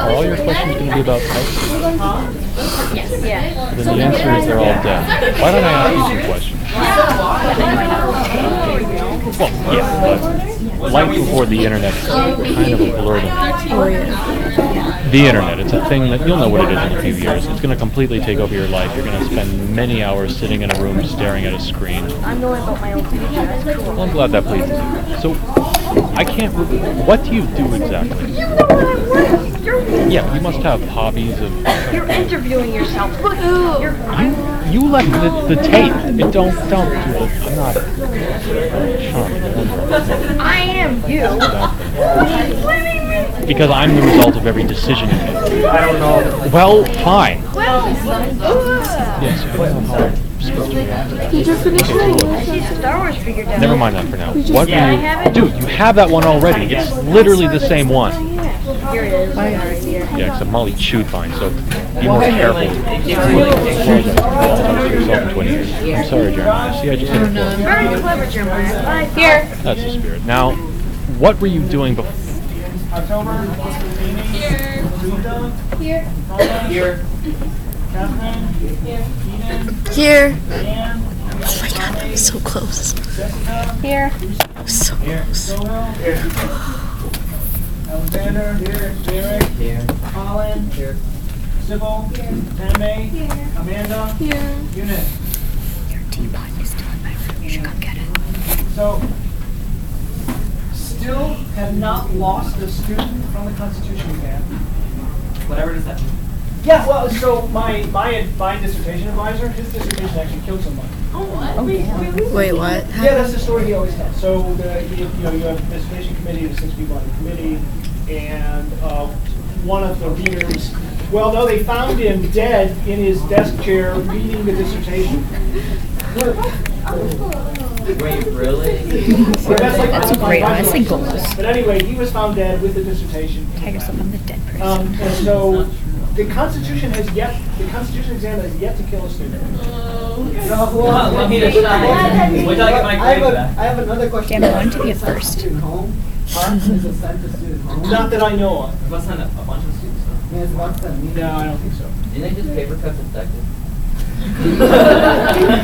Are all your questions going to be about types? Yeah. Then the answer is they're all dead. Why don't I ask you some questions? Well, yeah, but life before the internet is kind of a blur to me. The internet, it's a thing that you'll know what it is in a few years. It's going to completely take over your life. You're going to spend many hours sitting in a room staring at a screen. I'm knowing about my own future. Well, I'm glad that pleases you. So, I can't. What do you do exactly? You know what I'm worth. Yeah, you must have hobbies of. You're interviewing yourself. Look, You left the tape. It don't do it. I'm not. Sean, I am you. Because I'm the result of every decision you make. I don't know. Well, fine. Yes, I don't know how I'm supposed to react. Did you finish it? I see the Star Wars figure down. Never mind that for now. What Yeah, I do have you... it. Dude, you have that one already. It's literally the same one. Here it is. Right here. Yeah, except Molly chewed fine, so be more careful. Yourself in 20 years. I'm sorry, Jeremiah. See, I just hit a floor. Very clever, Jeremiah. Bye. Here. That's the spirit. Now, what were you doing before? Here. Oh my god, that was so close. Here. So close. Alexander, Derek, Colin, Sybil, Anime, Amanda, Eunice. Your teapot is still in my room. You should come get it. So, still have not lost a student from the Constitution exam. Whatever does that mean? Yeah, well, so my dissertation advisor, his dissertation actually killed someone. Wait, what? Yeah, that's the story he always tells. So, you have a dissertation committee, there's 6 people on the committee, and one of the readers, well, no, they found him dead in his desk chair reading the dissertation. Wait, really? That's a great one. I think goals. But anyway, he was found dead with the dissertation. Tag yourself, I'm the dead person. And so the Constitution exam has yet to kill a student. Let me just wait till I get my grades back. I have another question. Damn, I wanted to be a first. Not that I know of. Must send a bunch of students. Yes, what's that mean? No, I don't think so. Didn't they just paper cut infected?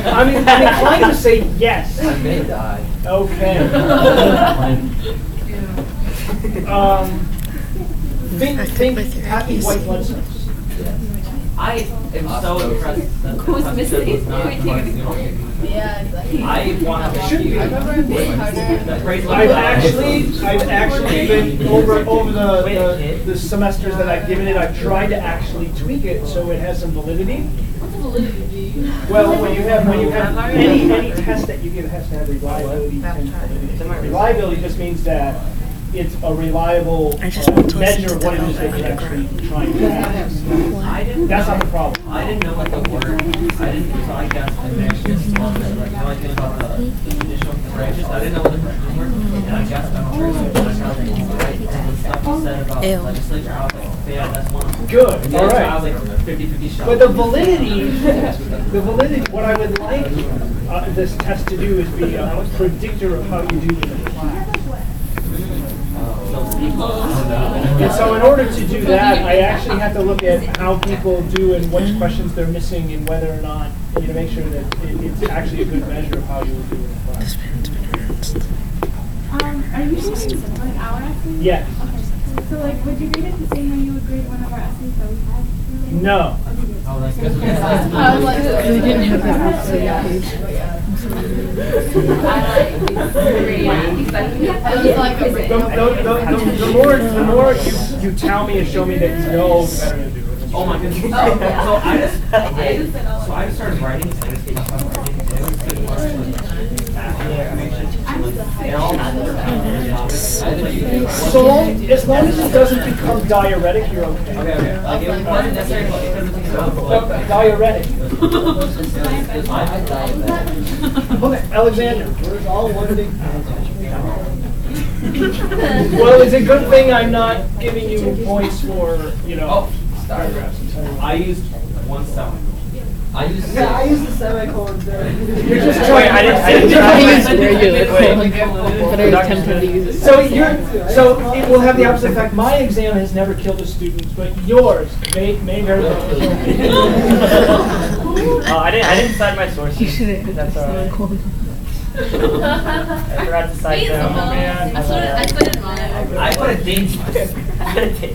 I'm inclined to say yes. I may die. Okay. Think happy white blood cells. I am so impressed that who's missing? Yeah, exactly. I want to Should be. I've actually been over the semesters that I've given it. I've tried to actually tweak it so it has some validity. Well, when you have any test that you give has to have reliability and validity. Reliability just means that it's a reliable measure of what it is that you're actually trying to have. That's not the problem. I didn't know what the word. I didn't. So I guess I just love it. Like how I think about the additional branches. I didn't know what the branches were, and I guess I'm sure it's right. And the stuff you said about legislature, I was like, yeah, that's one. Good. All right. I was like 50-50 shot. But the validity, what I would like this test to do is be a predictor of how you do in the class. And so in order to do that, I actually have to look at how people do and which questions they're missing and whether or not, to make sure that it's actually a good measure of how you will do in the class. Are you doing like our essays? Yes. Okay. So like, would you grade it the same way you would grade one of our essays that we had? No. We didn't have that page. The more you tell me and show me that you know, the better you do. Oh my goodness. So I just started writing. So I just started writing. As long as it doesn't become diuretic, you're okay. Okay. Like it wasn't necessary diuretic. Okay, Alexander. Where's all one big Well, it's a good thing I'm not giving you points for, paragraphs. I used one cell. I use Yeah, I use the semicolons there. You're just trying. I didn't I use regular colon, but I was tempted to use it. So it will have the opposite effect. My exam has never killed a student, but yours may very well kill me. I didn't cite my sources. You should have That's all right. colon. I forgot to cite them. Oh, man. I put it in mine. I put a date. I put a date.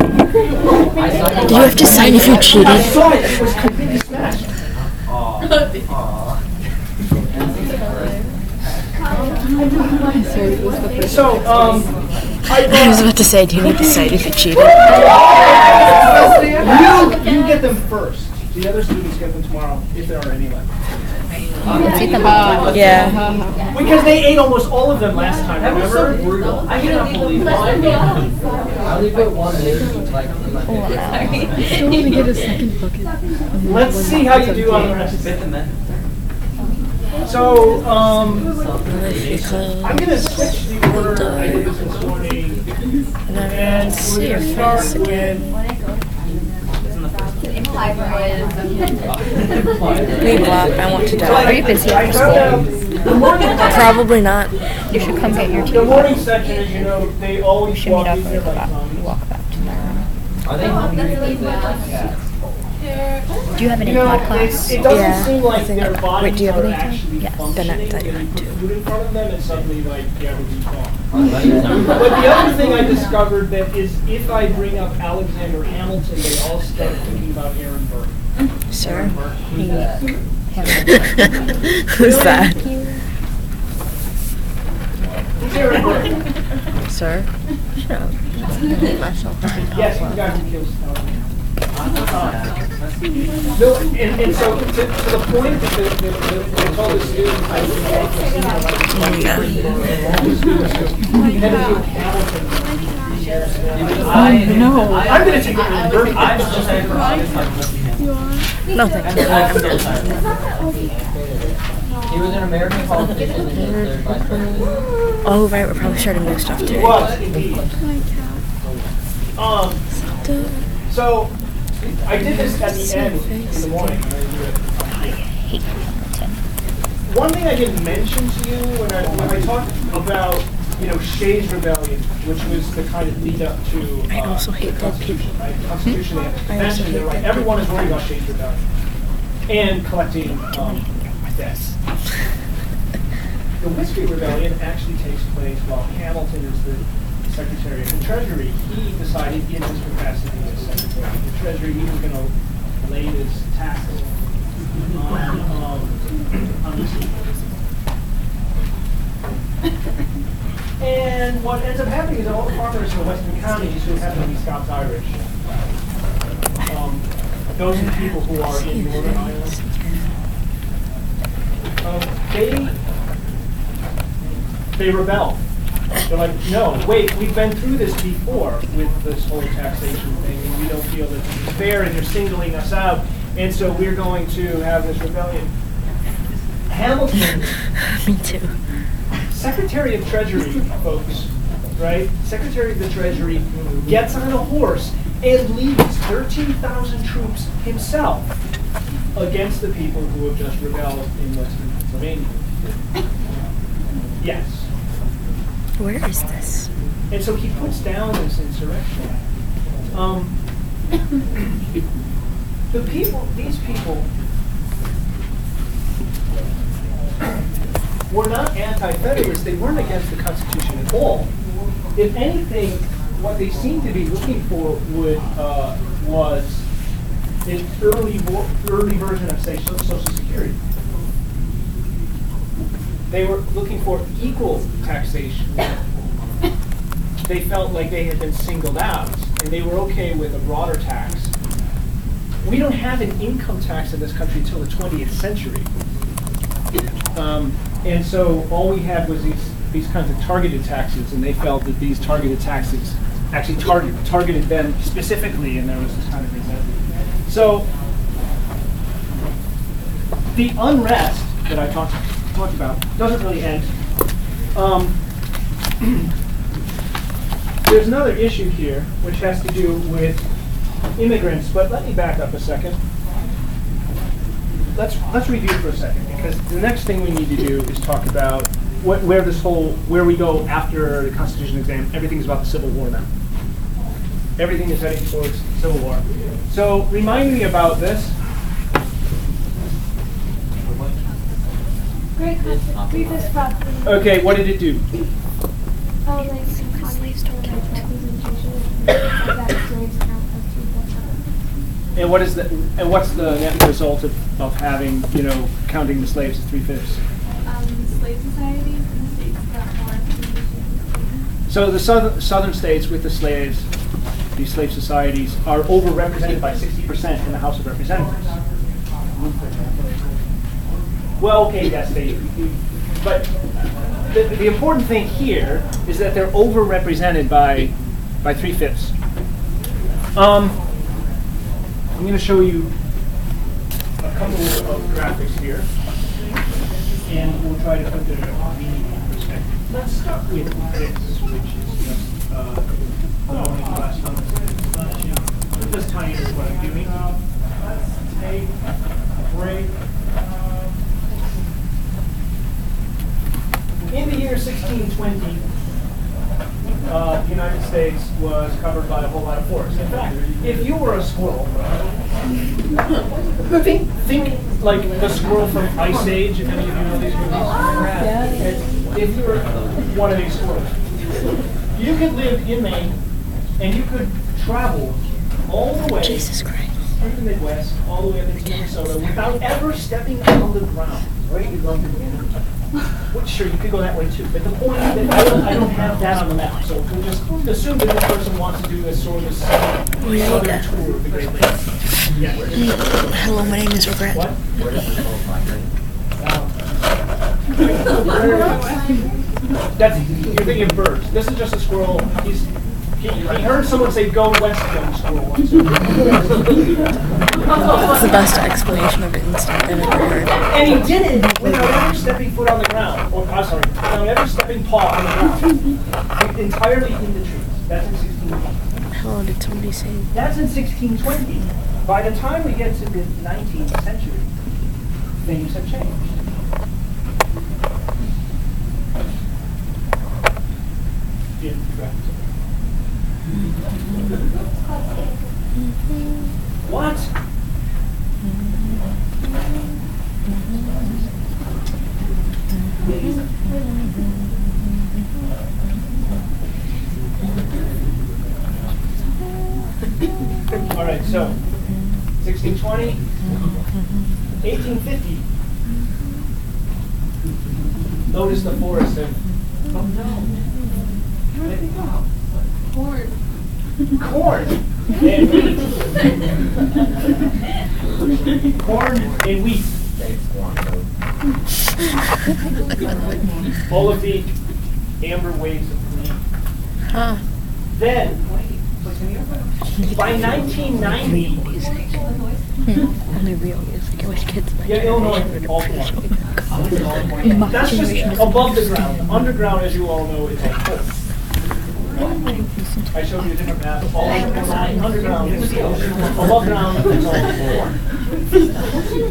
Do you have to sign if you I cheated? saw it. It was completely smashed. So, I was about to say, do you need to sign if you cheated? you get them first. The other students get them tomorrow, if there are any left. Let's eat them all. Yeah. Because they ate almost all of them last time, That was so remember? brutal. I cannot believe it. I only put one in like in my Wow. Still want to get a second bucket. Let's see how you do on the rest. Fifth Amendment. So, I'm gonna switch the order I did this morning. And See we're your gonna start face with again. Library. We block. I want to die. Are you busy I after found school? out the morning, Probably not. You should come get your tea. the morning section, as you know, they We always should walk meet up in here and like zombies. walk back tomorrow. Are they hungry? Do you have any You know, pod class? it doesn't Yeah, seem like I think their I- bodies wait, do you have are any time? actually Yeah, then I functioning. thought you They had put to. food in front of them and suddenly, like, yeah, we fall. But the other thing I discovered that is if I bring up Alexander Hamilton, they all start thinking about Aaron Burr. Sir? Aaron Burr. Who's that? Who's that? Who's Aaron Burr? Sir? Shut up. Yes, the guy who kills Stalin. No, and so to the point that I told the students, I was No. I'm going to take Aaron Burr. I'm still saying for August. No, thank you. He was an American politician and his third vice president. Oh, right. We're probably starting new stuff today. Was indeed. So I did this at the end in the morning. One thing I didn't mention to you when I talked about, Shays' Rebellion, which was the kind of lead up to I also hate the dead people. Constitution, right? The Constitution and the I also Convention. hate They're like, dead everyone is worried about Shays' Rebellion and collecting debts. The Whiskey Rebellion actually takes place while Hamilton is the Secretary of the Treasury. He decided in his capacity as Secretary of the Treasury he was going to lay his taxes on whiskey. And what ends up happening is that all the farmers in the western counties who happen to be Scots-Irish, those are the people who are in Northern Ireland, they rebel. They're like, no, wait, we've been through this before with this whole taxation thing, and we don't feel that it's fair, and you're singling us out, and so we're going to have this rebellion. Hamilton, Me too. Secretary of Treasury, folks, right? Secretary of the Treasury gets on a horse and leads 13,000 troops himself against the people who have just rebelled in Western Pennsylvania. Yes. Where is this? And so he puts down this insurrection. These people were not anti-federalists. They weren't against the Constitution at all. If anything, what they seemed to be looking for was an early version of, say, Social Security. They were looking for equal taxation. They felt like they had been singled out, and they were okay with a broader tax. We don't have an income tax in this country until the 20th century. And so all we had was these kinds of targeted taxes, and they felt that these targeted taxes actually targeted them specifically, and there was this kind of resentment. So the unrest that I talked about doesn't really end. There's another issue here which has to do with immigrants, but let me back up a second. let's review for a second, because the next thing we need to do is talk about where we go after the Constitution exam. Everything's about the Civil War now. Everything is heading towards Civil War. So remind me about this. Great concept. Read this properly. Okay, what did it do? Oh, like some colleagues told my representation that slaves count as 2/5. And what's the net result of having, counting the slaves as 3/5? Slave societies and states got more representation. So the southern states with the slaves, these slave societies, are overrepresented by 60% in the House of Representatives. Well, okay, yes, but the important thing here is that they're overrepresented by 3/5. I'm going to show you a couple of graphics here, and we'll try to put the meaning in perspective. Let's start with this, which is just the only class astonishing. Just tell you what I'm doing. Let's take a break. In the year 1620, the United States was covered by a whole lot of forest. In fact, if you were a squirrel, think like the squirrel from Ice Age, if any of you know these movies. If you were one of these squirrels, you could live in Maine, and you could travel all the way through the Midwest, all the way up into Minnesota, without ever stepping on the ground. Where are you going to begin? Well, sure, you could go that way too, but the point is that I don't have that on the map, so we'll just assume that this person wants to do this sort of southern tour of the Great Lakes. Yeah. Hello, my name is Regret. What? You're thinking of birds. This is just a squirrel. He heard someone say, "Go west, young squirrel." That's the best explanation of instinct I've ever heard. And he did it without ever stepping foot on the ground. Without ever stepping paw on the ground. Entirely in the trees. That's in 1620. Hello, did somebody say? That's in 1620. By the time we get to the 19th century, things have changed. What? All right, so 1620, 1850. Notice the forest of, oh no. Corn and wheat. Corn and wheat. All of the amber waves of green. Huh. Then, by 1990, Only real music. I wish kids might. yeah, Illinois, all corn. That's just above the ground. Underground, as you all know, is like coal. I showed you a different map. All underground is steel. Above ground is all corn.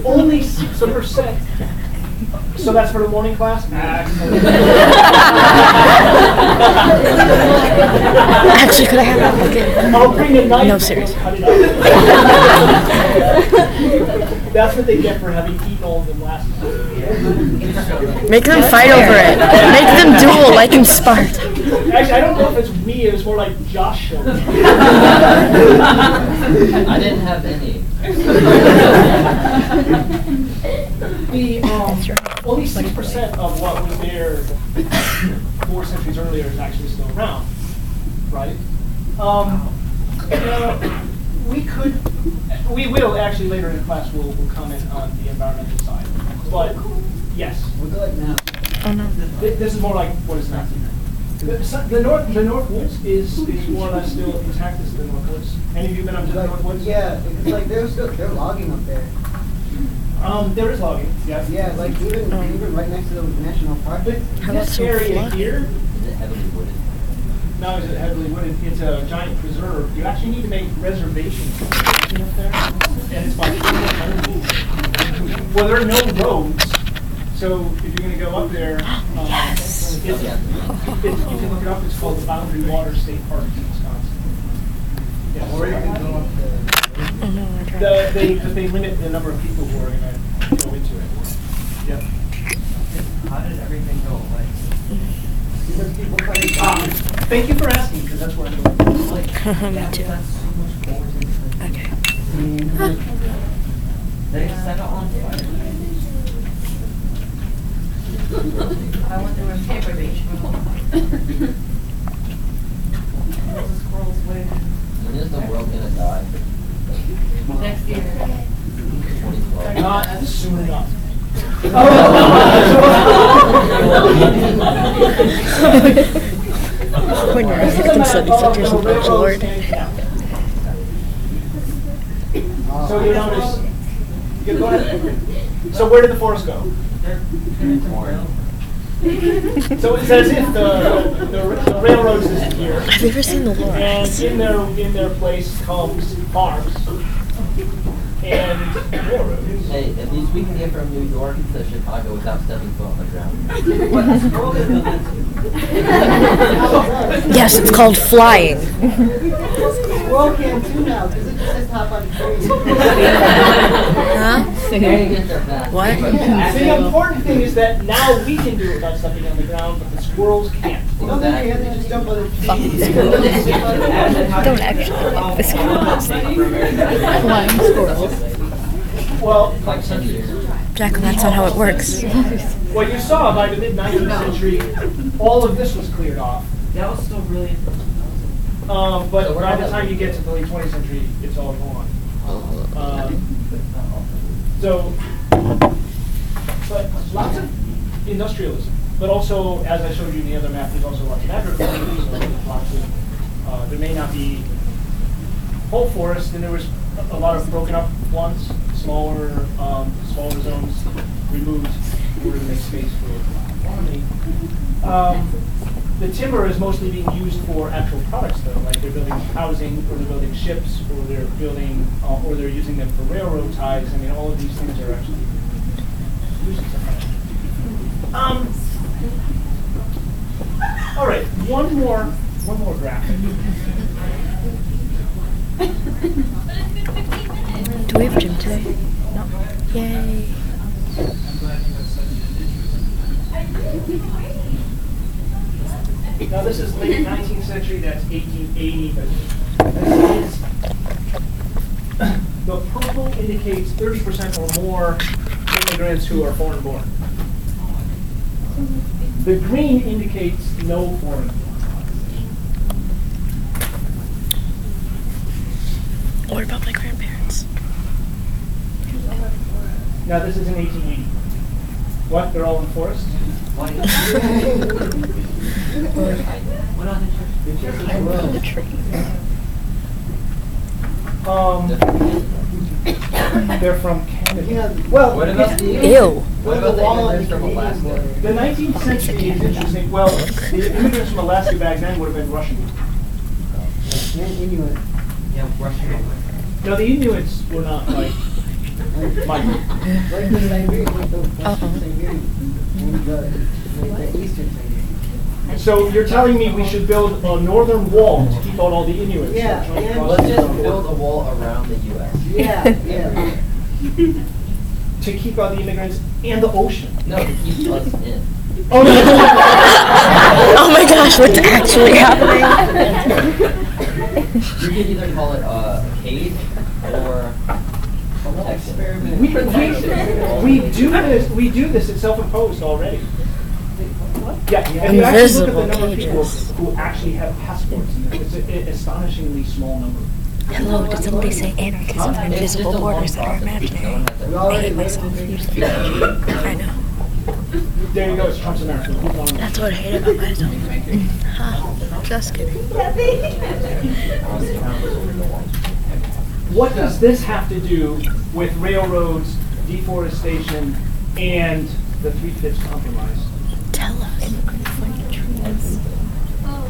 Only 6%. So that's for the morning class? Actually, could I have that bucket? I'll bring a knife. No, seriously. Cut it up. That's what they get for having eaten all of them last time. Make them fight over it. Make them duel like in Sparta. Actually, I don't know if it's me. It was more like Josh showed me. I didn't have any. Only 6% of what was there 4 centuries earlier is actually still around, right? We will actually later in the class we'll comment on the environmental side, but yes. We'll go like now. Oh no. This is more like what is now. The North Woods is more or less still intact as the North Woods. Any of you been up to the North Woods? Yeah, it's like they're logging up there. There is logging, yes. Yeah, like even right next to the national park. But How about this some area flood? here, Is it heavily wooded? now is it heavily wooded, it's a giant preserve. You actually need to make reservations up there, and it's by Well, there are no roads, so if you're going to go up there, you can look it up. It's called the Boundary Water State Park in Wisconsin. Yeah, or you can go up there. They limit the number of people who are going to go into it. Yep. How did everything go away? Thank you for asking, because that's where I'm going. Me too. Okay. They set it on fire. I went through a paper beach. The squirrels waiting. When is the world gonna die? Next year. 2012. Not soon enough. When you're American Studies Center's a bachelor. So you notice, go ahead. So where did the forest go? So it's as if the railroad system here, Have you ever seen the and Lorax? in their place comes farms and railroads. Hey, at least we can get from New York to Chicago without stepping foot on the ground. Yes, it's called flying. Squirrel can too now, because it just says top on the tree. Huh? They get their back. What? The important thing is that now we can do it without stepping on the ground, but the squirrels can't. No, they can't, they just jump on the tree. Don't actually like the squirrels. Flying squirrels. Well, Like 10 years. Jack, that's not how it works. what you saw by the mid-19th century, all of this was cleared off. That was still really. But by the time you get to the late 20th century, it's all gone. But lots of industrialism. But also, as I showed you in the other map, there's also lots of agriculture. So there's lots of, there may not be whole forest, and there was a lot of broken up ones, smaller zones removed in order to make space for farming. The timber is mostly being used for actual products, though. Like they're building housing, or they're building ships, or they're building, or they're using them for railroad ties. I mean, all of these things are actually used as all right, one more graphic. Do we have gym today? No. Yay. Now this is late 19th century, that's 1880, but this is, the purple indicates 30% or more immigrants who are foreign born. The green indicates no foreign born. What about my grandparents? Now this is in 1880. What, they're all in the forest? What on the tree? They're from Canada. Well, What about the Ew. What about the immigrants from Alaska? the 19th century is interesting. Well, the immigrants from Alaska back then would have been Russian. Inuit. Yeah, Russian. No, the Inuits were not like migrant. Like the Siberian, like the Siberian, and the Eastern Siberian. So you're telling me we should build a northern wall to keep out all the Inuits? Yeah, that come yeah. across Let's the just border? build a wall around the U.S. Yeah. To keep out the immigrants and the ocean. No, to keep us in. Oh no! Oh my gosh, what's actually happening? You could either call it a cage or protection. We do this. It's self-imposed already. Yeah, if you actually look at the Invisible number of people cages. who actually have passports, it's an astonishingly small number. Hello, did somebody say anarchism and It's just invisible a long borders that are process. imaginary? We I already hate myself. I know. There you go. It's Trump's America. Move on. That's what I hate about myself. Ha, just kidding. What does this have to do with railroads, deforestation, and the 3/5 compromise? Tell us.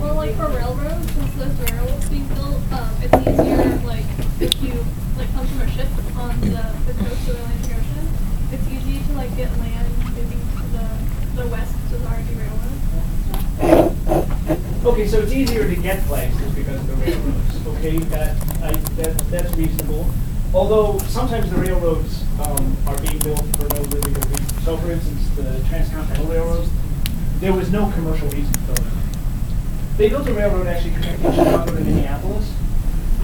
Well, like for railroads, since there's railroads being built, it's easier, like, if you, like, come from a ship on the coast of the Atlantic Ocean. it's easy to like get land maybe to the west to the already railroad. Okay, so it's easier to get places because of the railroads. Okay, that's reasonable. Although sometimes the railroads are being built for no really good reason. So, for instance, the transcontinental railroads, there was no commercial reason to build them. They built a railroad actually connecting Chicago to Minneapolis,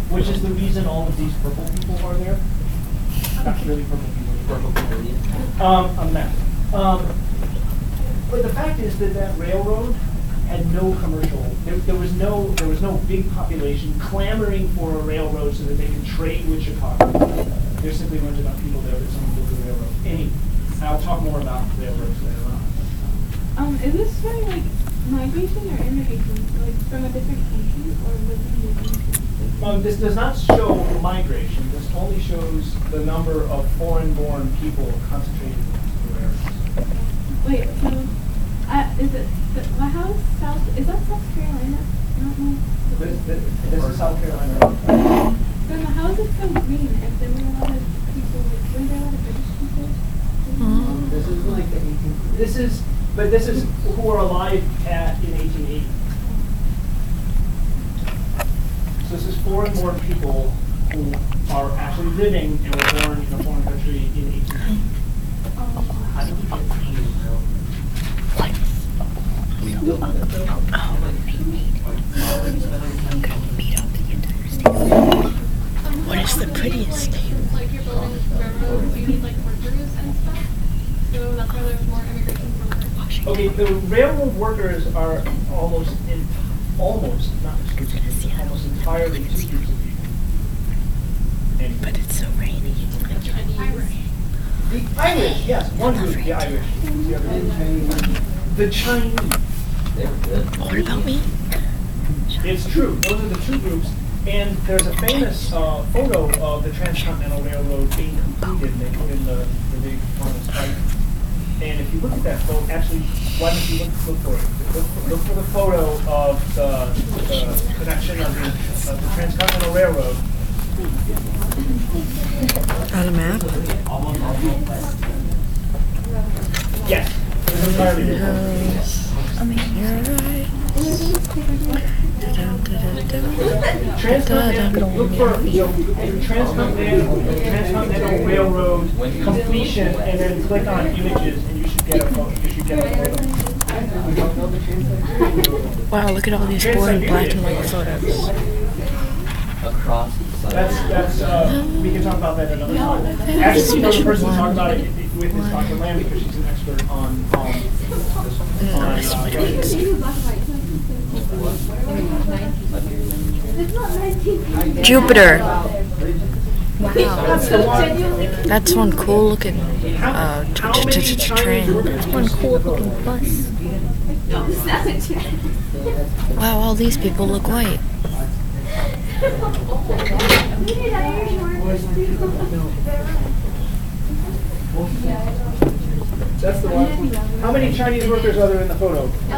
which is the reason all of these purple people are there. Not really purple people, on the map. But the fact is that that railroad had no commercial. There was no big population clamoring for a railroad so that they could trade with Chicago. There simply weren't enough people there that someone built a railroad. Anyway, I'll talk more about railroads later on. Is this showing like migration or immigration, like from a different country, or was it? This does not show migration. This only shows the number of foreign-born people concentrated in the areas. Wait, so is it? How is South? Is that South Carolina? I don't know. This is South Carolina. Then how is it so green? If there were a lot of people, like, were there a lot of British people? This is like the 18. This is who were alive in 1880. So this is foreign-born people who are actually living and were born in a foreign country in 1880. What is the prettiest name? Like you're building railroads, you need like workers and stuff. So that's why there's more immigration from Washington. Okay, the railroad workers are almost not exclusively, almost entirely two groups of people. Anyway. But it's so rainy. The Irish, yes, one group, the Irish. The other, the Chinese. They were good. What about me? It's true. Those are the two groups. And there's a famous photo of the Transcontinental Railroad being completed. They put in the big Thomas Pike. And if you look at that photo, actually, why don't you look for it? Look for the photo of the connection of the Transcontinental Railroad. On a map? Yes. It's entirely different. Look for Transcontinental Railroad completion, and then click on images, and you should get a photo. Wow, look at all these boring black and white photos. Across the side. That's we can talk about that another time. Actually, another person to talk about it with is Dr. Lamb, because she's an expert on Jupiter. That's the one. That's one cool looking train. That's one cool looking bus. Wow, all these people look white. That's the one. How many Chinese workers are there in the photo? I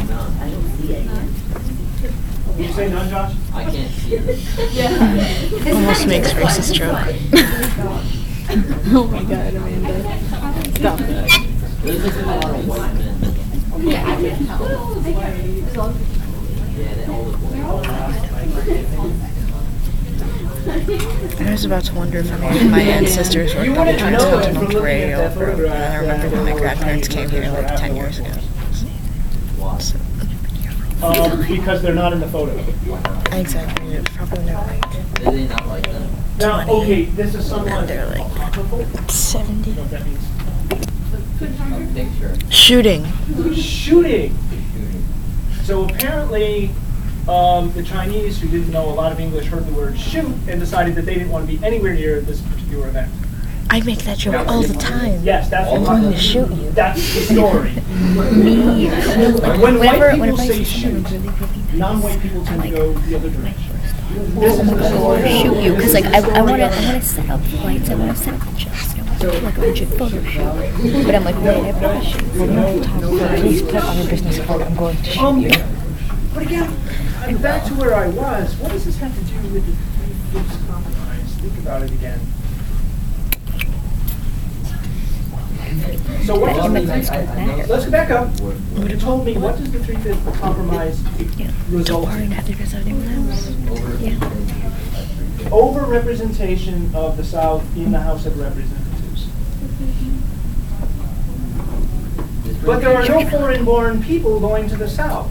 know. I don't see it. Did you say none, Josh? I can't see it. Almost makes racist joke. Oh my god, Amanda. Stop that. There's just a lot of white men. Yeah, they all look white. I was about to wonder if my ancestors were from the Transcontinental Railroad. And I remember when my grandparents came here like 10 years ago. So, Because they're not in the photo. exactly, it's probably not like Did they not like them? Now, 20. okay, this is somewhat And they're like apocryphal. 70. You know what that means? A picture. Shooting. Shooting. So apparently, the Chinese, who didn't know a lot of English, heard the word shoot and decided that they didn't want to be anywhere near this particular event. I make that joke all the time. Yes, that's I'm going to shoot you. That's the story. Me. When white people Whenever I say see shoot, someone really, really non-white people tend to go the other direction. This is the story. Shoot you, because like I want to set up flights, I want to set up the jobs, I want to do like a legit photo shoot. But I'm like, wait, I have to shoot. Please put on your business card. I'm going to shoot you. But again, I'm back to where I was. What does this have to do with the Three Fifths Compromise? Think about it again. So what The immigrants don't matter. let's go back up. You told me, what does the 3/5 compromise Yeah. result Don't worry, in? not because of anyone else. Yeah. Over-representation of the South in the House of Representatives. But there are no foreign-born people going to the South.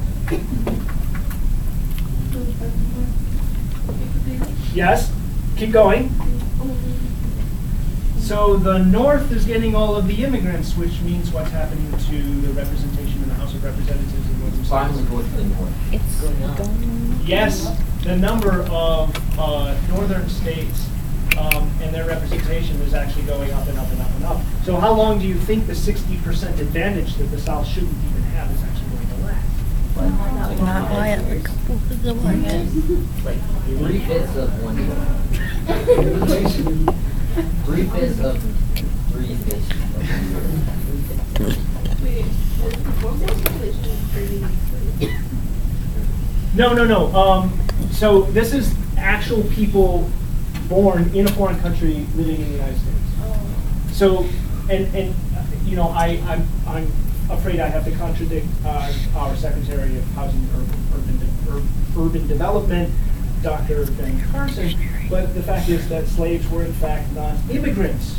Yes? Keep going. So the North is getting all of the immigrants, which means what's happening to the representation in the House of Representatives in northern Finally states? go to the north. It's going. Yes, the number of northern states and their representation is actually going up and up and up and up. So how long do you think the 60% advantage that the South shouldn't even have is actually going to last? Not why a couple of the ones. Like 3/5 of 1 year. 3/5 of 3/5 of 1 year. Wait, what was the relation of trading slaves? No. So this is actual people born in a foreign country living in the United States. So, and you know, I'm afraid I have to contradict our Secretary of Housing and Urban Development, Dr. Ben Carson, but the fact is that slaves were in fact not immigrants,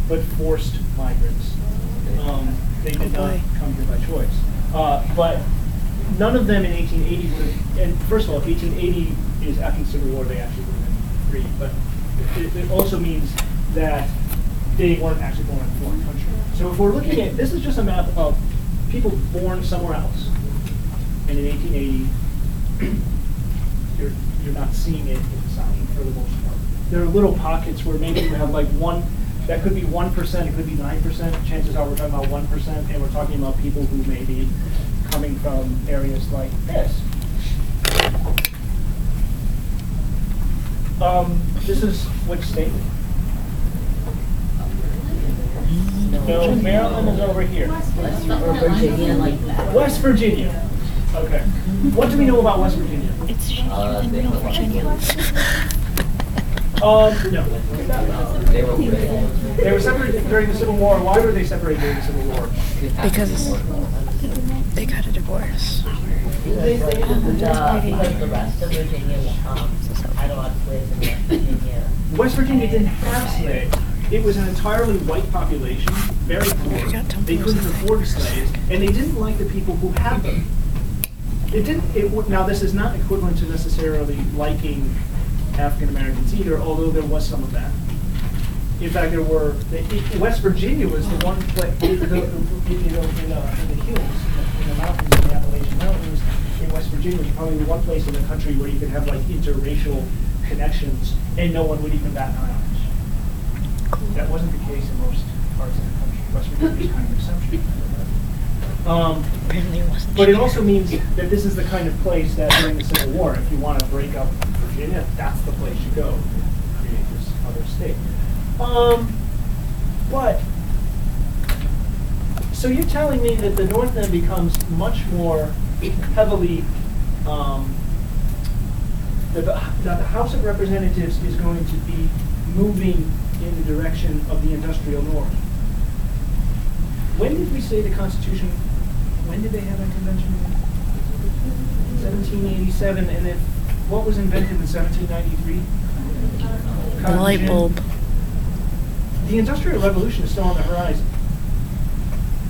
but forced migrants. They did not come here by choice. But none of them in 1880 would have, and first of all, 1880 is after the Civil War, they actually would have been free, but it also means that they weren't actually born in a foreign country. So if we're looking at, this is just a map of people born somewhere else, and in 1880, you're not seeing it in the South for the most part. There are little pockets where maybe you have like one, that could be 1%, it could be 9%. Chances are we're talking about 1%, and we're talking about people who may be coming from areas like this. This is which state? No, Maryland is over here. Or Virginia, like that. West Virginia. Okay. What do we know about West Virginia? It's shittier than real Virginia. No. They were red. They were separated during the Civil War. Why were they separated during the Civil War? Because they got a divorce. Like the rest of Virginia, had a lot of slaves in West Virginia. West Virginia didn't have slaves. It was an entirely white population, very poor. They couldn't afford slaves, and they didn't like the people who had them. Now, this is not equivalent to necessarily liking African Americans either, although there was some of that. In fact, West Virginia was the one place, in the hills, in the mountains, in the Appalachian Mountains, in West Virginia was probably the one place in the country where you could have like interracial connections and no one would even bat an eye. That wasn't the case in most parts of the country. West Virginia is kind of an exception. Apparently it wasn't. But it also means that this is the kind of place that during the Civil War, if you want to break up Virginia, that's the place you go to create this other state. So you're telling me that the North then becomes much more heavily, that the House of Representatives is going to be moving in the direction of the industrial North. When did we say the Constitution, when did they have a convention? 1787, and then what was invented in 1793? The light bulb. The Industrial Revolution is still on the horizon.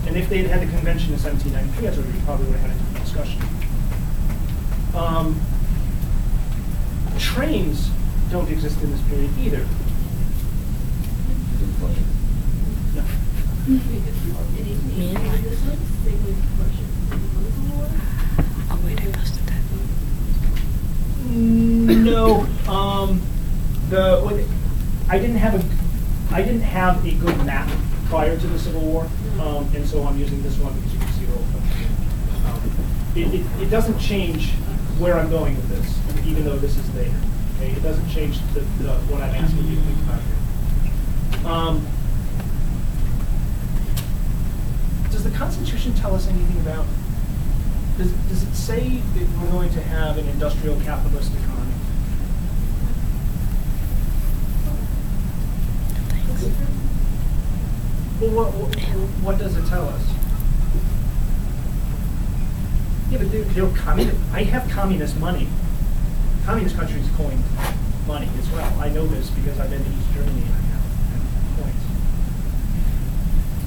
And if they had had the convention in 1793, that's what we probably would have had a different discussion. Trains don't exist in this period either. No. Oh wait, I posted that. No. I didn't have a good map prior to the Civil War, and so I'm using this one because you can see it all. It doesn't change where I'm going with this, even though this is there. Okay, it doesn't change what I'm asking you to think about here. Does the Constitution tell us anything about? Does it say that we're going to have an industrial capitalist economy? Well, what does it tell us? Yeah, but they're communist. I have communist money. Communist countries coin money as well. I know this because I've been to East Germany and I have points.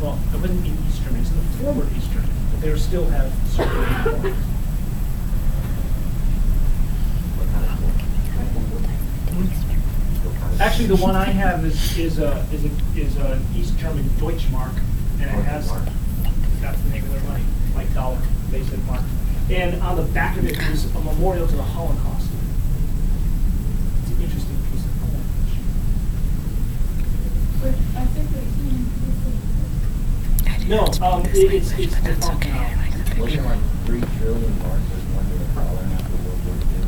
Well, it wasn't in East Germany, it's in the former East Germany, but they still have certain points. Actually, the one I have is an East German Deutschmark, and it has that's the name of their money, like dollar. They said mark, and on the back of it is a memorial to the Holocaust. It's an interesting piece of coin. But I think No, it's That's okay. I like the picture. Wasn't like 3 trillion marks as one to the dollar after World War II.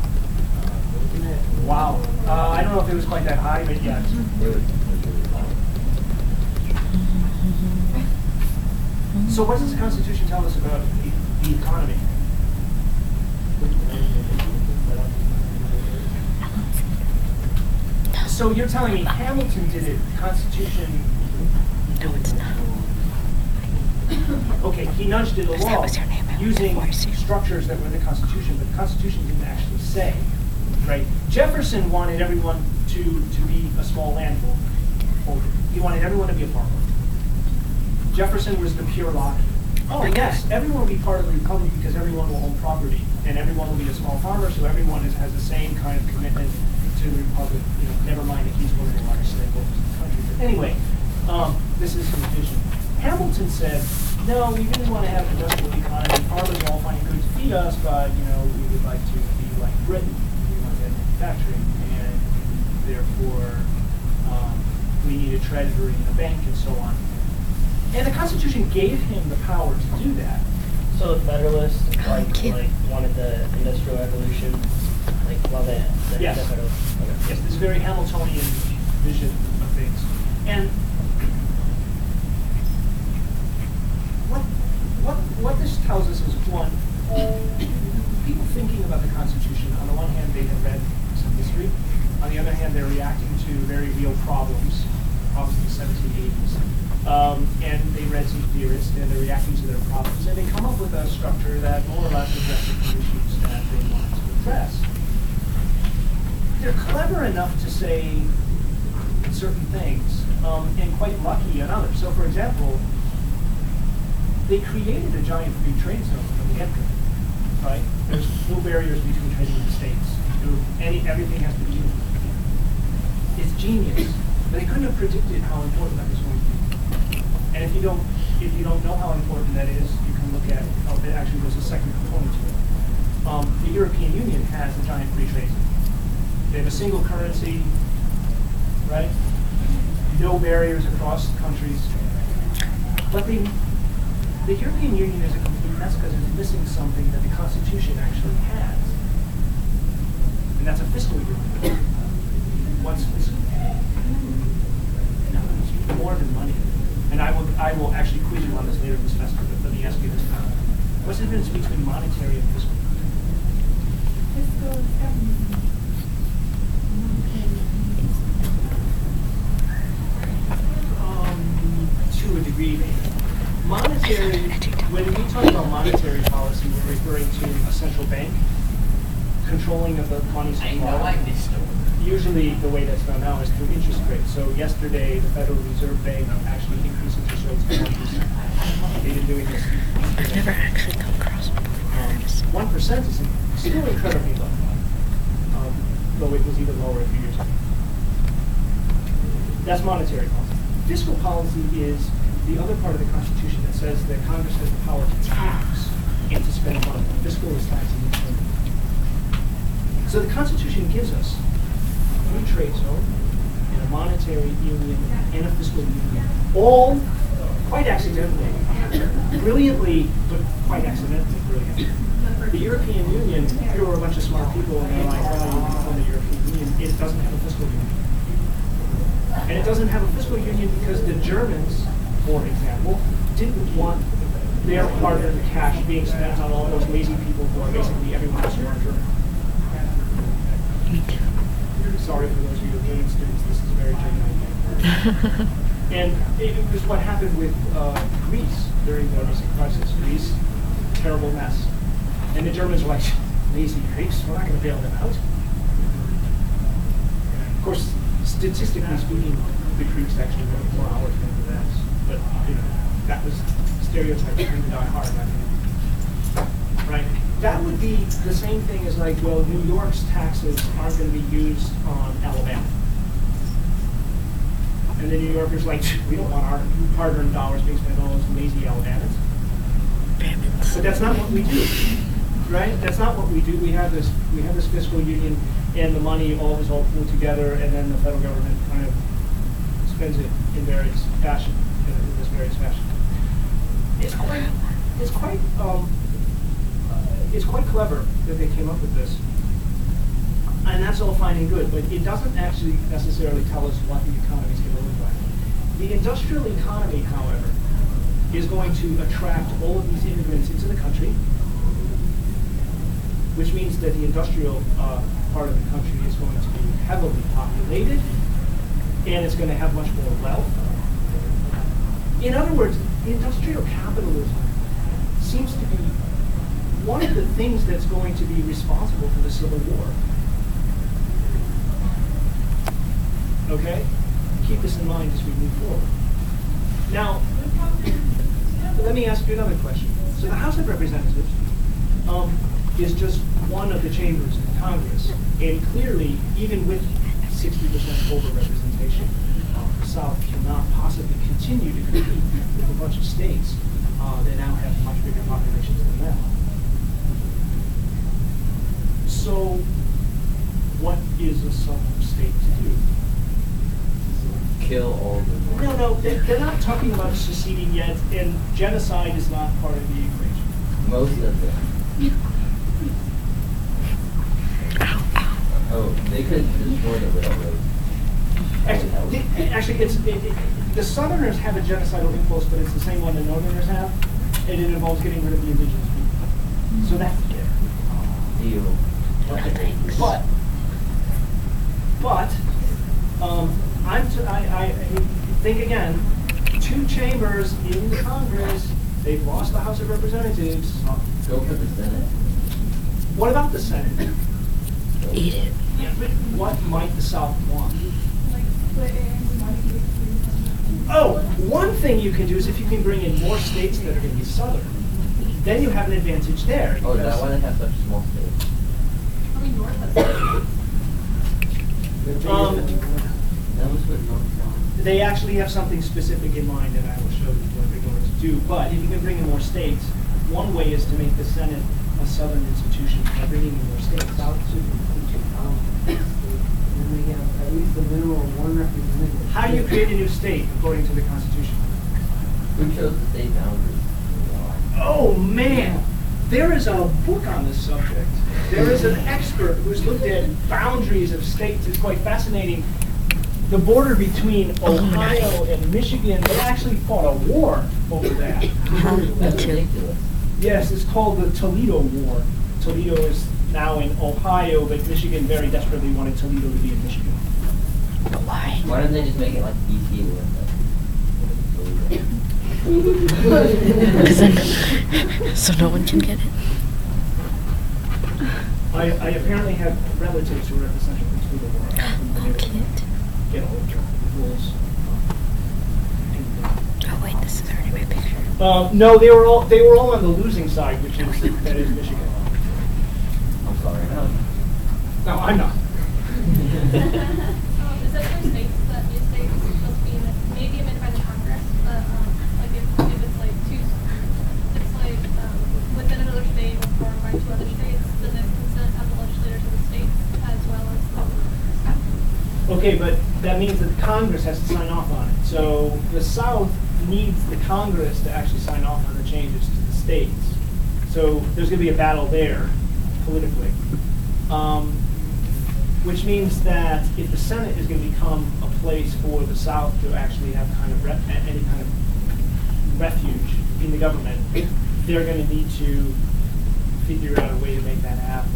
wow. I don't know if it was quite that high, but yeah. Really? So what does the Constitution tell us about the economy? So you're telling me Hamilton did it, Constitution... No, it's not. Okay, he nudged it That along was her name. I using forced you. structures that were in the Constitution, but the Constitution didn't actually say, right? Jefferson wanted everyone to be a small landholder. He wanted everyone to be a farmer. Jefferson was the pure Locke. Oh yes, everyone will be part of the republic because everyone will own property, and everyone will be a small farmer, so everyone has the same kind of commitment to the republic. You know, never mind that he's one of the largest slaveholders in the country. But anyway, this is his vision. Hamilton said, no, we really want to have an industrial economy. Farmers are all finding good to feed us, but you know, we would like to be like Britain. We want to have manufacturing, and therefore we need a treasury and a bank and so on. And the Constitution gave him the power to do that. So the Federalists cute. like wanted the Industrial Revolution, like while the Yes. Federalists. Okay. Yes, this very Hamiltonian vision of things. And what this tells us is, one, people thinking about the Constitution, on the one hand, they have read some history. On the other hand, they're reacting to very real problems of the 1780s. And they read some theorists, and they're reacting to their problems, and they come up with a structure that more or less addresses the issues that they want to address. They're clever enough to say certain things, and quite lucky on others. So, for example, they created a giant free trade zone from the get-go, right? There's no barriers between trading the states. Everything has to be uniform. It's genius, but they couldn't have predicted how important that was going to be. And if you don't know how important that is, you can look at actually there's a second component to it. The European Union has a giant free trade zone. They have a single currency, right? No barriers across countries. But the European Union is a complete mess because it's missing something that the Constitution actually has. And that's a fiscal union. What's fiscal? No, it's more than money. And I will actually quiz you on this later this semester, but let me ask you this now. What's the difference between monetary and fiscal? fiscal is government. To a degree, maybe. Monetary, when we talk about monetary policy, we're referring to a central bank controlling of the money supply. Usually the way that's done now is through interest rates. So yesterday, the Federal Reserve Bank actually increased interest rates by 1%. They've been doing this. I've never actually come across one before. 1% is still incredibly low, though it was even lower a few years ago. That's monetary policy. Fiscal policy is the other part of the Constitution that says that Congress has the power to tax and to spend money. Fiscal is taxing and spending. So the Constitution gives us a free trade zone and a monetary union and a fiscal union, all quite accidentally, brilliantly, but quite accidentally brilliant. The European Union, here were a bunch of smart people and they're like, well, you can form the European Union. It doesn't have a fiscal union. And it doesn't have a fiscal union because the Germans, for example, didn't want their part of the cash being spent on all those lazy people who are basically everyone else who are German. Sorry for those European students, this is a very German idea. And it was what happened with Greece during the recent crisis. Greece, terrible mess. And the Germans were like, lazy Greeks, we're not going to bail them out. Of course, statistically speaking, the Greeks actually worked more hours than the Reds. But, that was stereotypes trying to die hard, I think. Right? That would be the same thing as like, well, New York's taxes aren't going to be used on Alabama. And the New Yorkers like, we don't want our hard-earned dollars being spent on those lazy Alabamans. But that's not what we do, right? That's not what we do. We have this fiscal union, and the money all is all pulled together, and then the federal government kind of spends it in various fashion, in this various fashion. It's quite clever that they came up with this. And that's all fine and good, but it doesn't actually necessarily tell us what the economy is going to look like. The industrial economy, however, is going to attract all of these immigrants into the country, which means that the industrial part of the country is going to be heavily populated, and it's going to have much more wealth. In other words, industrial capitalism seems to be one of the things that's going to be responsible for the Civil War. Okay? Keep this in mind as we move forward. Now, let me ask you another question. So the House of Representatives is just one of the chambers in Congress, and clearly, even with 60% over-representation, the South cannot possibly continue to compete with a bunch of states that now have much bigger populations than them. So, what is a southern state to do? Kill all the North. No, they're not talking about seceding yet, and genocide is not part of the equation. Most of them. Oh, they could destroy the railroad. Actually, the Southerners have a genocidal impulse, but it's the same one the Northerners have, and it involves getting rid of the indigenous people. So that's there. Deal. Okay. But I think again, two chambers in Congress, they've lost the House of Representatives. Go for the Senate. What about the Senate? Eat it. Yeah, but what might the South want? Like split it and Oh, one thing you can do is if you can bring in more states that are going to be Southern, then you have an advantage there. Oh, is that why they have such small states? I mean, North has that was what North wanted. They actually have something specific in mind, and I will show you what they're going to do. But if you can bring in more states, one way is to make the Senate a Southern institution by bringing in more states. South should be and they have at least a minimum of one representative. How do you create a new state according to the Constitution? Who chose the state boundaries? Oh man, there is a book on this subject. There is an expert who's looked at boundaries of states. It's quite fascinating. The border between Ohio and Michigan, they actually fought a war over that. That's ridiculous. Yes, it's called the Toledo War. Toledo is now in Ohio, but Michigan very desperately wanted Toledo to be in Michigan. But why? Why don't they just make it like DC Because then, so no one can get it. I apparently have relatives who are at the Central Toledo War. Oh, cute. Get all the rules. Oh wait, this is already my picture. No, they were all on the losing side, which is that is Michigan. I'm sorry. No, I'm not. Is that for states that new states are supposed to be maybe amended by the Congress, but like if it's like within another state or formed by two other states, then it's consent of the legislators of the states as well as the Okay, but that means that Congress has to sign off on it. So the South needs the Congress to actually sign off on the changes to the states. So there's going to be a battle there politically. Which means that if the Senate is going to become a place for the South to actually have kind of any kind of refuge in the government, they're going to need to figure out a way to make that happen,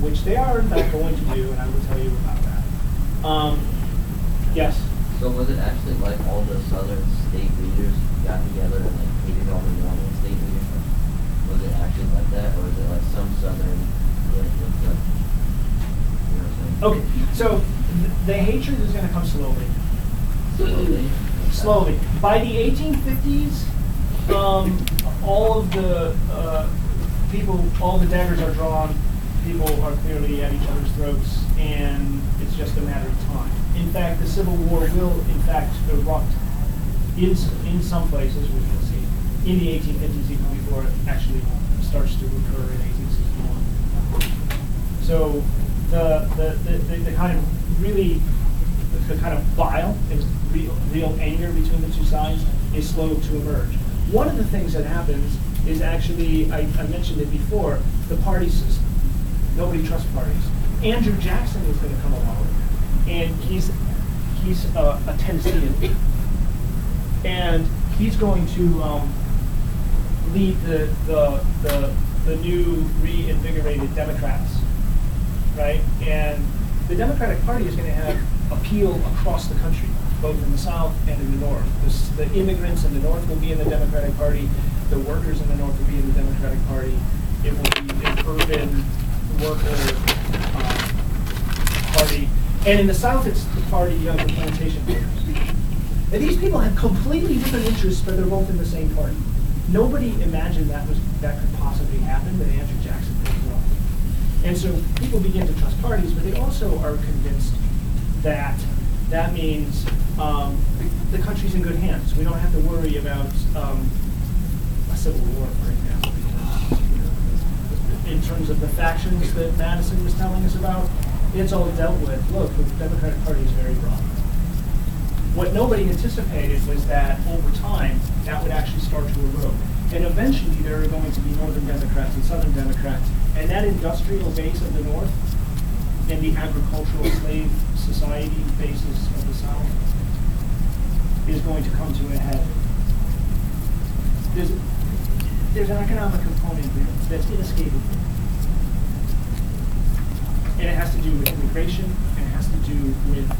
which they are in fact going to do, and I will tell you about that. Yes? So was it actually like all the southern state leaders got together and like hated all the northern state leaders? Was it actually like that, or is it like some southern, like, with the, you know what I'm saying? Okay, so the hatred is going to come slowly. Slowly. By the 1850s, all of the people, all the daggers are drawn. People are clearly at each other's throats, and it's just a matter of time. In fact, the Civil War will, in fact, erupt in some places, which we'll see, in the 1850s, even before it actually starts to occur in 1861. So the kind of really, the kind of bile and real anger between the two sides is slow to emerge. One of the things that happens is actually, I mentioned it before, the party system. Nobody trusts parties. Andrew Jackson is going to come along, and he's a Tennessean, and he's going to lead the new reinvigorated Democrats, right? And the Democratic Party is going to have appeal across the country, both in the South and in the North. The immigrants in the North will be in the Democratic Party. The workers in the North will be in the Democratic Party. It will be an urban worker party. And in the South, it's the party of the plantation workers. And these people have completely different interests, but they're both in the same party. Nobody imagined that could possibly happen, but Andrew Jackson did well. And so people begin to trust parties, but they also are convinced that that means the country's in good hands. We don't have to worry about a civil war, for example, because, in terms of the factions that Madison was telling us about, it's all dealt with. Look, the Democratic Party is very broad. What nobody anticipated was that over time, that would actually start to erode. And eventually, there are going to be Northern Democrats and Southern Democrats, and that industrial base of the North and the agricultural slave society basis of the South is going to come to a head. There's an economic component there that's inescapable. And it has to do with immigration, and it has to do with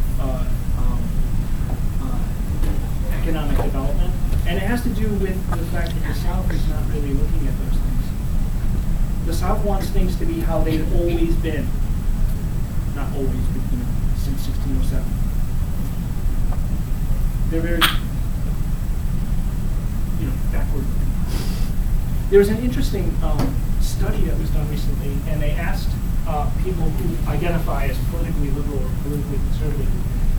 economic development, and it has to do with the fact that the South is not really looking at those things. The South wants things to be how they've always been. Not always, but since 1607. They're very, backward. There was an interesting study that was done recently, and they asked people who identify as politically liberal or politically conservative,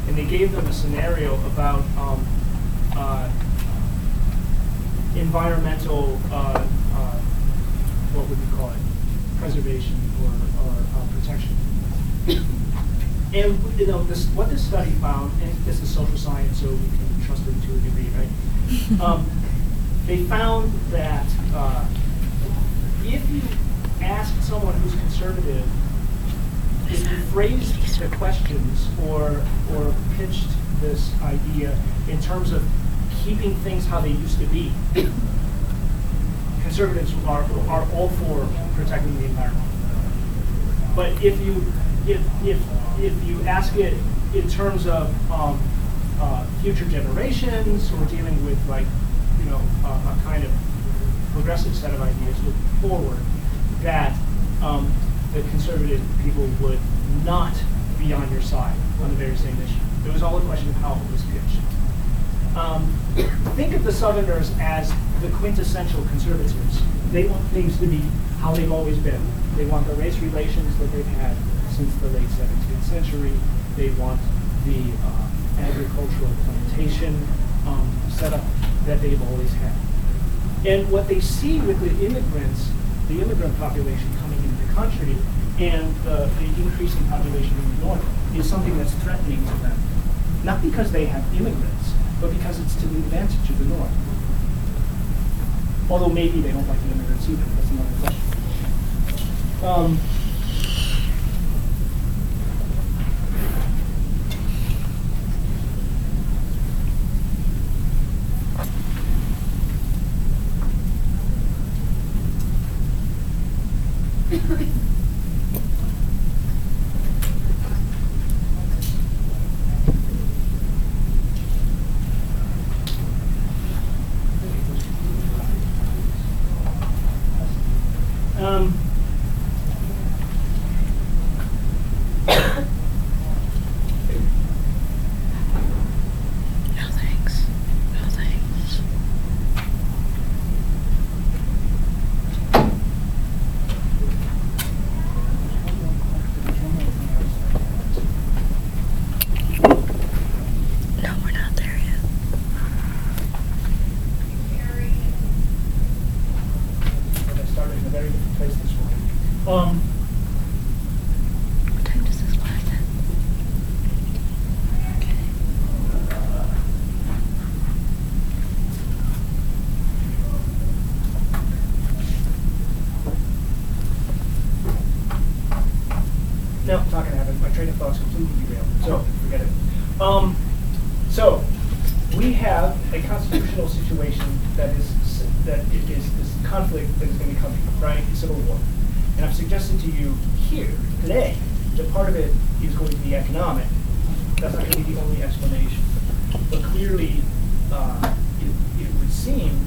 and they gave them a scenario about environmental, what would you call it, preservation or protection. And what this study found, and this is social science, so we can trust it to a degree, right? They found that if you ask someone who's conservative, if you phrased the questions or pitched this idea in terms of keeping things how they used to be, conservatives are all for protecting the environment. But if you ask it in terms of future generations or dealing with a kind of progressive set of ideas looking forward, that the conservative people would not be on your side on the very same issue. It was all a question of how it was pitched. Think of the Southerners as the quintessential conservatives. They want things to be how they've always been. They want the race relations that they've had since the late 17th century. They want the agricultural plantation setup that they've always had. And what they see with the immigrants, the immigrant population coming into the country, and the increasing population in the North, is something that's threatening to them. Not because they have immigrants, but because it's to the advantage of the North. Although maybe they don't like the immigrants either, that's another question. No thanks. No thanks. No, we're not there yet. I started in a very different place this morning. What time does this class end? No, it's not going to happen. My train of thought's completely derailed. So, forget it. So, we have a constitutional situation that is this conflict that is going to come, right? Civil war. And I've suggested to you here today that part of it is going to be economic. That's not going to be the only explanation. But clearly, it would seem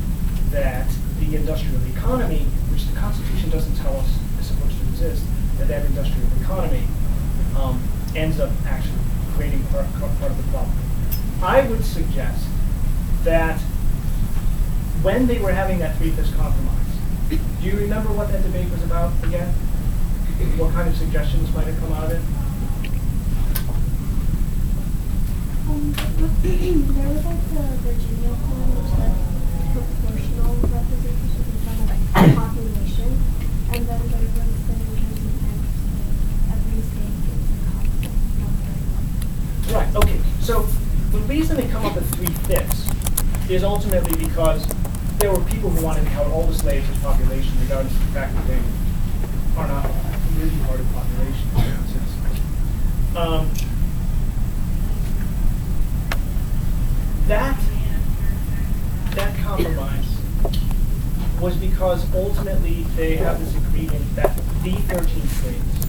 that the industrial economy, which the Constitution doesn't tell us is supposed to exist, that industrial economy ends up actually creating part of the problem. I would suggest that when they were having that 3/5 compromise, do you remember what that debate was about again? What kind of suggestions might have come out of it? There was like the Virginia plan, which said proportional representation in front of like population, and then there was the New Jersey plan, which every state gets a copy, not very well. Right, okay. So the reason they come up with 3/5 is ultimately because there were people who wanted to count all the slaves as population, regardless of the fact that they are not really part of the population. That compromise was because ultimately they have this agreement that the 13 slaves,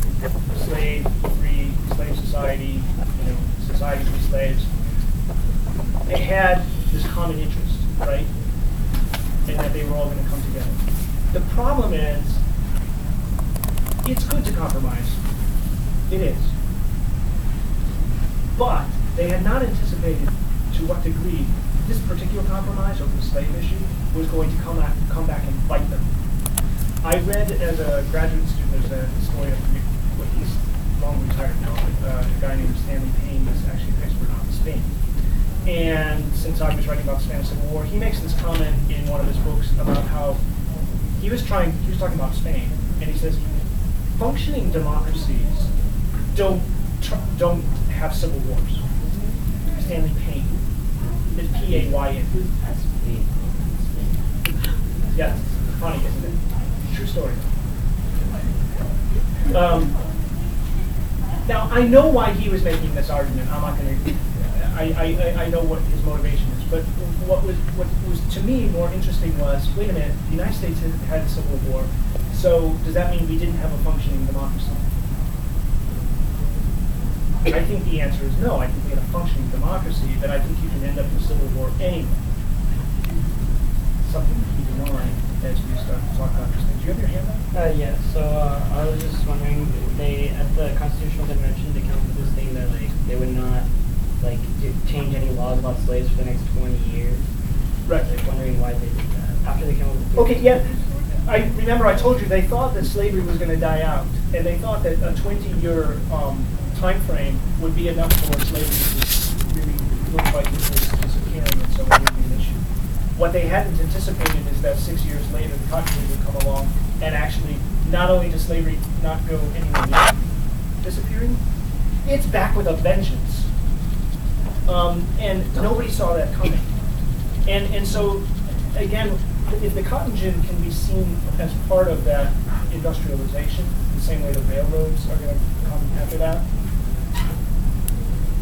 slave free, slave society, society free slaves, they had this common interest, right? And that they were all going to come together. The problem is, it's good to compromise. It is. But they had not anticipated to what degree this particular compromise over the slave issue was going to come back and bite them. I read as a graduate student, there's a historian, he's long retired now, a guy named Stanley Payne is actually an expert on Spain. And since I was writing about the Spanish Civil War, he makes this comment in one of his books about how he was talking about Spain, and he says, functioning democracies don't have civil wars. Stanley Payne. It's P-A-Y-N. Yeah, funny, isn't it? True story. Now, I know why he was making this argument. I'm not going to. I know what his motivation is, but what was to me more interesting was, wait a minute, the United States had a civil war, so does that mean we didn't have a functioning democracy? I think the answer is no. I think we had a functioning democracy, but I think you can end up in a civil war anyway. Something to keep in mind as we start to talk about this thing. Do you have your hand up? Yeah, so I was just wondering, they, at the Constitutional Convention, they came up with this thing that like they would not change any laws about slaves for the next 20 years. Right. Like wondering why they did that after they came up with. Okay, yeah. I remember I told you they thought that slavery was going to die out, and they thought that a 20-year time frame would be enough for slavery to really look like it was disappearing, and so it would be an issue. What they hadn't anticipated is that 6 years later, the cotton would come along, and actually, not only does slavery not go anywhere near disappearing, it's back with a vengeance. And nobody saw that coming. And so, again, if the cotton gin can be seen as part of that industrialization, the same way the railroads are going to come after that,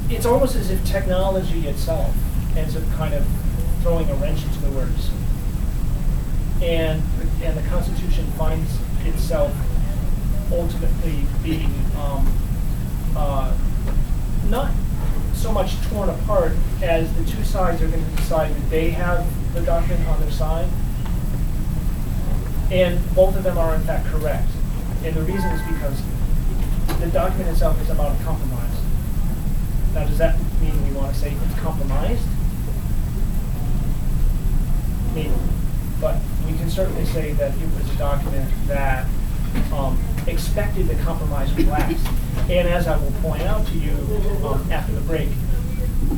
it's almost as if technology itself ends up kind of throwing a wrench into the works. And the Constitution finds itself ultimately being not so much torn apart as the two sides are going to decide that they have the doctrine on their side. And both of them are in fact correct. And the reason is because the document itself is about a compromise. Now, does that mean we want to say it's compromised? Maybe. But we can certainly say that it was a document that expected the compromise would last. And as I will point out to you after the break,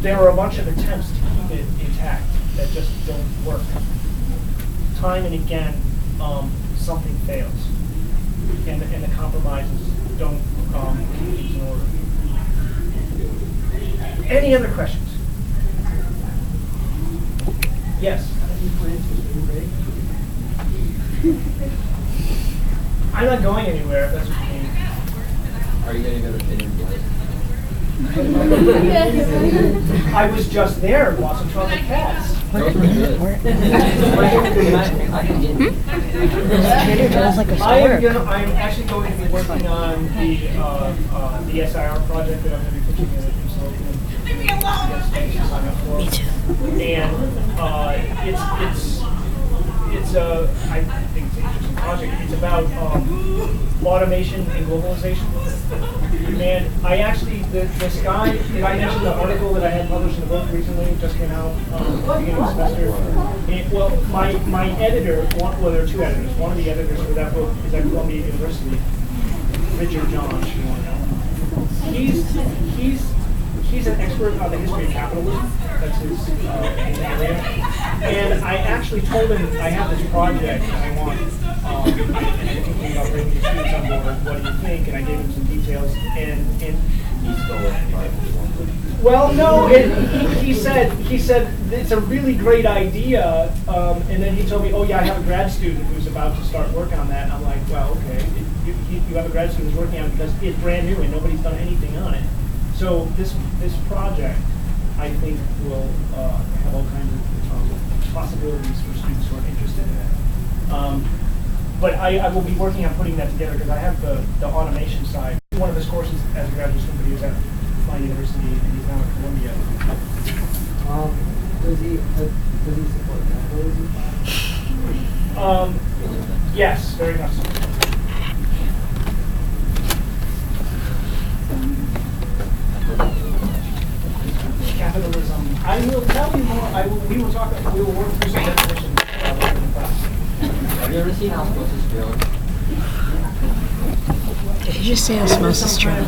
there are a bunch of attempts to keep it intact that just don't work. Time and again, something fails. And the compromises don't keep things in order. Any other questions? Yes? I'm not going anywhere, if that's what you mean. Are you going to go to dinner? I was just there watching Troubled Cats. Those were good. I'm actually going to be working on the SIR project that I'm going to be pitching in Amstud. Leave me alone! Me too. And it's I think it's an interesting project. It's about automation and globalization. And I actually, this guy, did I mention the article that I had published in the book recently? It just came out at the beginning of the semester. Well, my editor, well, there are two editors. One of the editors for that book is at Columbia University, Richard John, if you want to know. He's an expert on the history of capitalism. That's his area. And I actually told him I have this project and I want, I'm thinking about bringing the students on board. What do you think? And I gave him some details. And he stole it. Well, no. He said it's a really great idea. And then he told me, oh yeah, I have a grad student who's about to start work on that. And I'm like, well, okay. You have a grad student who's working on it because it's brand new and nobody's done anything on it. So this project, I think, will have all kinds of possibilities for students who are interested in it. But I will be working on putting that together because I have the automation side. One of his courses as a graduate student, he was at Fine University and he's now at Columbia. Does he support capitalism? Yes, very much so. Capitalism. I will tell you more. We will work through some definitions later in the class. Have you ever seen osmosis drill? Did he just say osmosis drill?